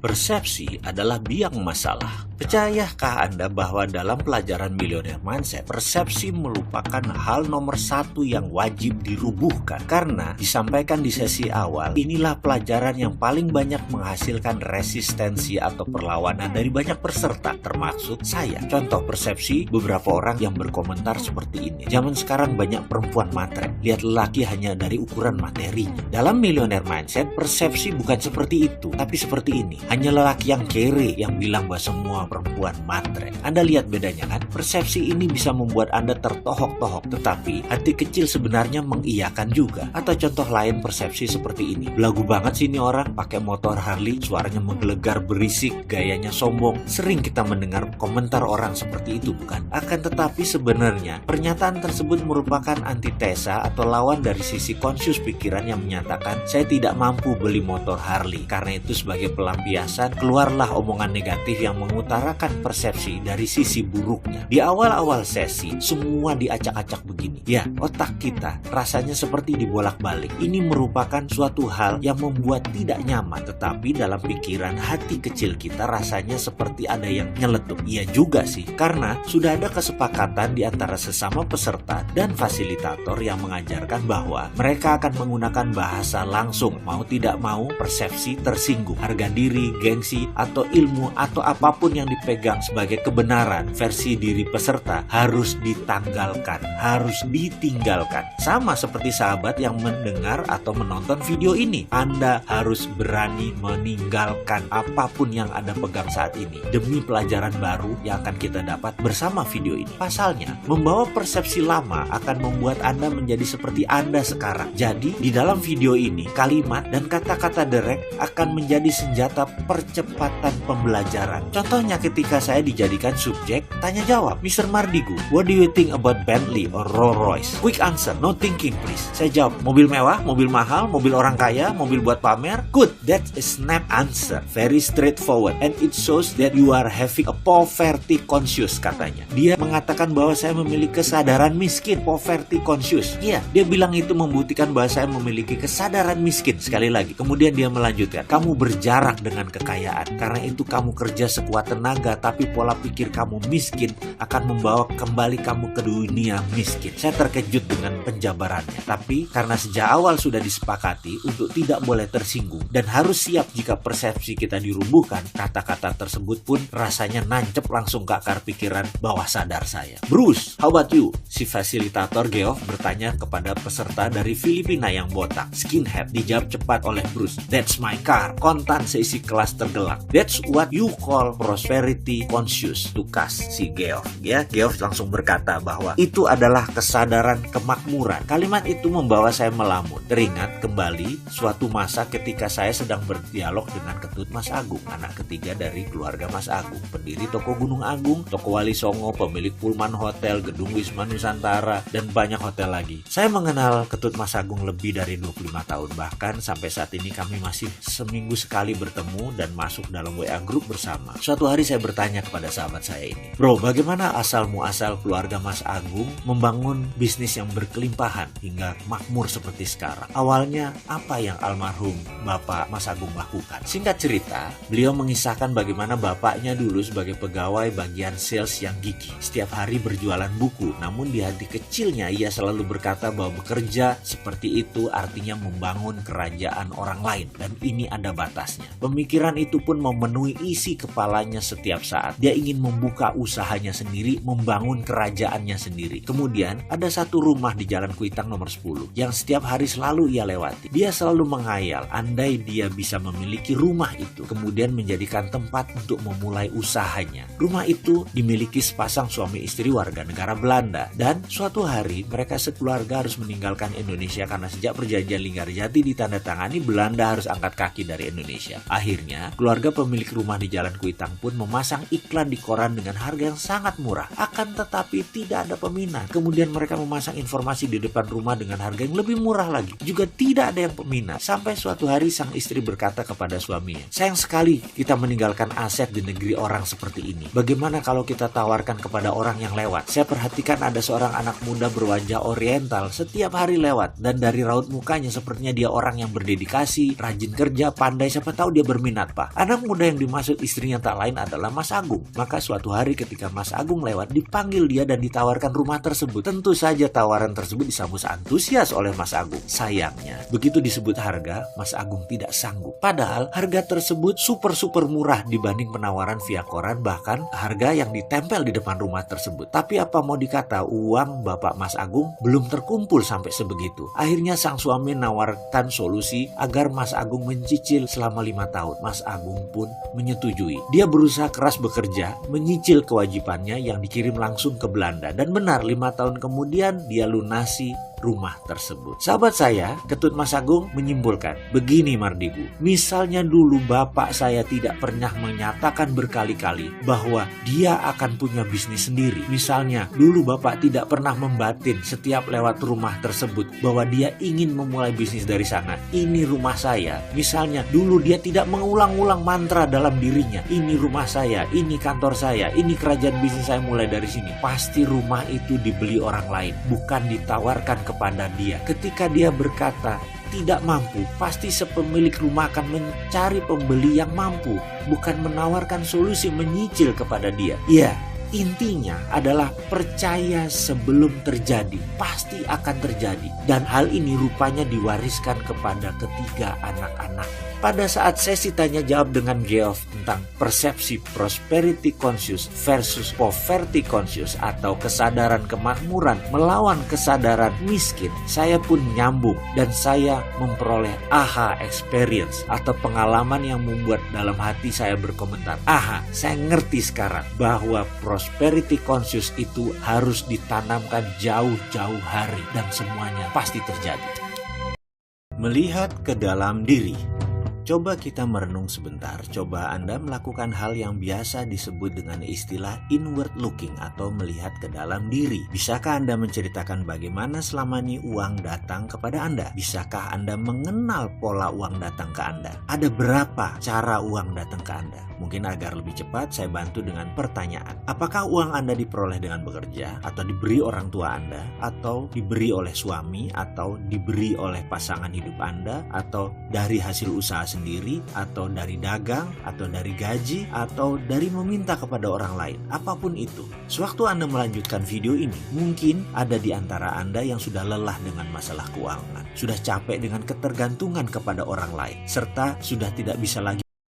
Persepsi adalah biang masalah. Percayakah Anda bahwa dalam pelajaran Millionaire Mindset, persepsi merupakan hal nomor satu yang wajib dirubuhkan? Karena disampaikan di sesi awal, inilah pelajaran yang paling banyak menghasilkan resistensi atau perlawanan dari banyak peserta, termasuk saya. Contoh persepsi beberapa orang yang berkomentar seperti ini. Zaman sekarang banyak perempuan matre, lihat lelaki hanya dari ukuran materinya. Dalam Millionaire Mindset, persepsi bukan seperti itu, tapi seperti ini. Hanya lelaki yang kere yang bilang bahwa semua perempuan matre. Anda lihat bedanya kan? Persepsi ini bisa membuat Anda tertohok-tohok, tetapi hati kecil sebenarnya mengiyakan juga. Atau contoh lain persepsi seperti ini. Belagu banget sih ini orang, pakai motor Harley, suaranya menggelegar berisik, gayanya sombong. Sering kita mendengar komentar orang seperti itu, bukan? Akan tetapi sebenarnya pernyataan tersebut merupakan antitesa atau lawan dari sisi konsius pikiran yang menyatakan saya tidak mampu beli motor Harley. Karena itu sebagai pelampiasan, keluarlah omongan negatif yang mengutarakan persepsi dari sisi buruknya. Di awal-awal sesi, semua diacak-acak begini. Ya, otak kita rasanya seperti dibolak-balik. Ini merupakan suatu hal yang membuat tidak nyaman, tetapi dalam pikiran hati kecil kita rasanya seperti ada yang nyeletuk. Iya juga sih, karena sudah ada kesepakatan di antara sesama peserta dan fasilitator yang mengajarkan bahwa mereka akan menggunakan bahasa langsung. Mau tidak mau, persepsi tersinggung. Harga diri, gengsi, atau ilmu, atau apapun yang dipegang sebagai kebenaran versi diri peserta harus ditanggalkan, harus ditinggalkan. Sama seperti sahabat yang mendengar atau menonton video ini. Anda harus berani meninggalkan apapun yang Anda pegang saat ini demi pelajaran baru yang akan kita dapat bersama video ini. Pasalnya, membawa persepsi lama akan membuat Anda menjadi seperti Anda sekarang. Jadi, di dalam video ini, kalimat dan kata-kata Derek akan menjadi senjata percepatan pembelajaran. Contohnya ketika saya dijadikan subjek tanya jawab, Mr. Mardigu, what do you think about Bentley or Rolls Royce? Quick answer, no thinking please. Saya jawab, mobil mewah, mobil mahal, mobil orang kaya, mobil buat pamer. Good, that's a snap answer, very straightforward, and it shows that you are having a poverty conscious, katanya. Dia mengatakan bahwa saya memiliki kesadaran miskin, poverty conscious. Iya, dia bilang itu membuktikan bahwa saya memiliki kesadaran miskin. Sekali lagi, kemudian dia melanjutkan, kamu berjarak dengan kekayaan, karena itu kamu kerja sekuat tenaga, tapi pola pikir kamu miskin akan membawa kembali kamu ke dunia miskin. Saya terkejut dengan penjabarannya, tapi karena sejak awal sudah disepakati untuk tidak boleh tersinggung dan harus siap jika persepsi kita dirubuhkan, kata-kata tersebut pun rasanya nancep langsung ke akar pikiran bawah sadar saya. Bruce, how about you? Si fasilitator Geoff bertanya kepada peserta dari Filipina yang botak, skinhead. Dijawab cepat oleh Bruce, that's my car. Kontan seisi kelas tergelak. That's what you call prosperity conscious, tukas si Geoff. Ya, Geoff langsung berkata bahwa itu adalah kesadaran kemakmuran. Kalimat itu membawa saya melamun. Teringat kembali suatu masa ketika saya sedang berdialog dengan Ketut Mas Agung, anak ketiga dari keluarga Mas Agung, pendiri toko Gunung Agung, toko Wali Songo, pemilik Pullman Hotel, gedung Wisma Nusantara, dan banyak hotel lagi. Saya mengenal Ketut Mas Agung lebih dari 25 tahun, bahkan sampai saat ini kami masih seminggu sekali bertemu dan masuk dalam WA group bersama. Suatu hari saya bertanya kepada sahabat saya ini, bro, bagaimana asal muasal keluarga Mas Agung membangun bisnis yang berkelimpahan hingga makmur seperti sekarang? Awalnya apa yang almarhum Bapak Mas Agung lakukan? Singkat cerita, beliau mengisahkan bagaimana bapaknya dulu sebagai pegawai bagian sales yang gigih. Setiap hari berjualan buku, namun di hati kecilnya ia selalu berkata bahwa bekerja seperti itu artinya membangun kerajaan orang lain, dan ini ada batasnya. Pemikiran itu pun memenuhi isi kepalanya setiap saat. Dia ingin membuka usahanya sendiri, membangun kerajaannya sendiri. Kemudian ada satu rumah di Jalan Kuitang nomor 10 yang setiap hari selalu ia lewati. Dia selalu menghayal andai dia bisa memiliki rumah itu, kemudian menjadikan tempat untuk memulai usahanya. Rumah itu dimiliki sepasang suami istri warga negara Belanda, dan suatu hari mereka sekeluarga harus meninggalkan Indonesia karena sejak perjanjian Linggarjati ditandatangani, Belanda harus angkat kaki dari Indonesia. Akhirnya keluarga pemilik rumah di Jalan Kuitang pun memasang iklan di koran dengan harga yang sangat murah, akan tetapi tidak ada peminat. Kemudian mereka memasang informasi di depan rumah dengan harga yang lebih murah lagi, juga tidak ada yang peminat. Sampai suatu hari sang istri berkata kepada suaminya, sayang sekali kita meninggalkan aset di negeri orang seperti ini. Bagaimana kalau kita tawarkan kepada orang yang lewat? Saya perhatikan ada seorang anak muda berwajah oriental setiap hari lewat, dan dari raut mukanya sepertinya dia orang yang berdedikasi, rajin kerja, pandai, siapa tahu dia berminat berminat Pak. Anak muda yang dimaksud istrinya tak lain adalah Mas Agung. Maka suatu hari ketika Mas Agung lewat, dipanggil dia dan ditawarkan rumah tersebut. Tentu saja tawaran tersebut disambut antusias oleh Mas Agung. Sayangnya, begitu disebut harga, Mas Agung tidak sanggup. Padahal harga tersebut super murah dibanding penawaran via koran, bahkan harga yang ditempel di depan rumah tersebut. Tapi apa mau dikata, uang Bapak Mas Agung belum terkumpul sampai sebegitu. Akhirnya sang suami nawarkan solusi agar Mas Agung mencicil selama 5 tahun. Mas Agung pun menyetujui. Dia berusaha keras bekerja, menyicil kewajibannya yang dikirim langsung ke Belanda. Dan benar, 5 tahun kemudian dia lunasi rumah tersebut. Sahabat saya, Ketut Mas Agung menyimpulkan, begini Mardigu, misalnya dulu bapak saya tidak pernah menyatakan berkali-kali bahwa dia akan punya bisnis sendiri. Misalnya, dulu bapak tidak pernah membatin setiap lewat rumah tersebut bahwa dia ingin memulai bisnis dari sana. Ini rumah saya. Misalnya, dulu dia tidak mengulang-ulang mantra dalam dirinya. Ini rumah saya, ini kantor saya, ini kerajaan bisnis saya mulai dari sini. Pasti rumah itu dibeli orang lain, bukan ditawarkan kepada dia. Ketika dia berkata tidak mampu, pasti sepemilik rumah akan mencari pembeli yang mampu, bukan menawarkan solusi menyicil kepada dia. Ya, intinya adalah percaya sebelum terjadi, pasti akan terjadi. Dan hal ini rupanya diwariskan kepada ketiga anak-anak. Pada saat sesi tanya jawab dengan Geoff tentang persepsi prosperity conscious versus poverty conscious atau kesadaran kemakmuran melawan kesadaran miskin, saya pun nyambung dan saya memperoleh aha experience atau pengalaman yang membuat dalam hati saya berkomentar, aha, saya ngerti sekarang bahwa prosperity conscious itu harus ditanamkan jauh-jauh hari dan semuanya pasti terjadi. Melihat ke dalam diri. Coba kita merenung sebentar, coba Anda melakukan hal yang biasa disebut dengan istilah inward looking atau melihat ke dalam diri. Bisakah Anda menceritakan bagaimana selama ini uang datang kepada Anda? Bisakah Anda mengenal pola uang datang ke Anda? Ada berapa cara uang datang ke Anda? Mungkin agar lebih cepat saya bantu dengan pertanyaan. Apakah uang Anda diperoleh dengan bekerja, atau diberi orang tua Anda, atau diberi oleh suami, atau diberi oleh pasangan hidup Anda, atau dari hasil usaha sendiri, atau dari dagang, atau dari gaji, atau dari meminta kepada orang lain? Apapun itu. Sewaktu Anda melanjutkan video ini, mungkin ada di antara Anda yang sudah lelah dengan masalah keuangan, sudah capek dengan ketergantungan kepada orang lain, serta sudah tidak bisa lagi